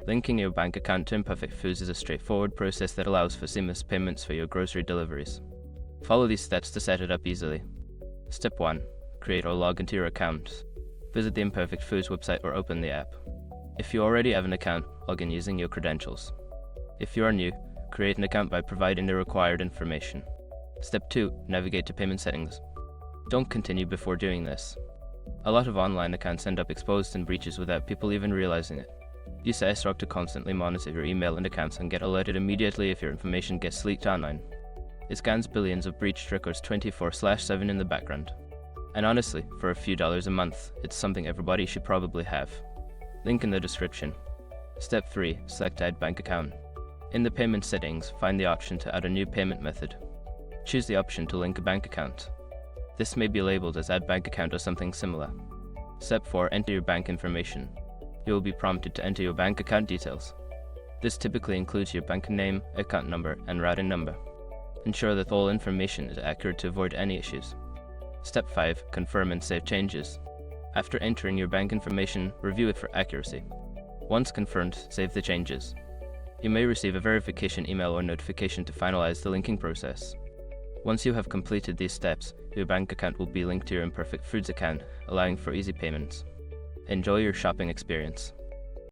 Linking your bank account to Imperfect Foods is a straightforward process that allows for seamless payments for your grocery deliveries. Follow these steps to set it up easily. Step 1. Create or log into your account. Visit the Imperfect Foods website or open the app. If you already have an account, log in using your credentials. If you are new, create an account by providing the required information. Step 2. Navigate to payment settings. Don't continue before doing this. A lot of online accounts end up exposed in breaches without people even realizing it. Use iStock to constantly monitor your email and accounts and get alerted immediately if your information gets leaked online. It scans billions of breached records 24/7 in the background. And honestly, for a few dollars a month, it's something everybody should probably have. Link in the description. Step 3. Select Add Bank Account. In the payment settings, find the option to add a new payment method. Choose the option to link a bank account. This may be labeled as Add Bank Account or something similar. Step 4. Enter your bank information. You will be prompted to enter your bank account details. This typically includes your bank name, account number, and routing number. Ensure that all information is accurate to avoid any issues. Step 5. Confirm and save changes. After entering your bank information, review it for accuracy. Once confirmed, save the changes. You may receive a verification email or notification to finalize the linking process. Once you have completed these steps, your bank account will be linked to your Imperfect Foods account, allowing for easy payments. Enjoy your shopping experience.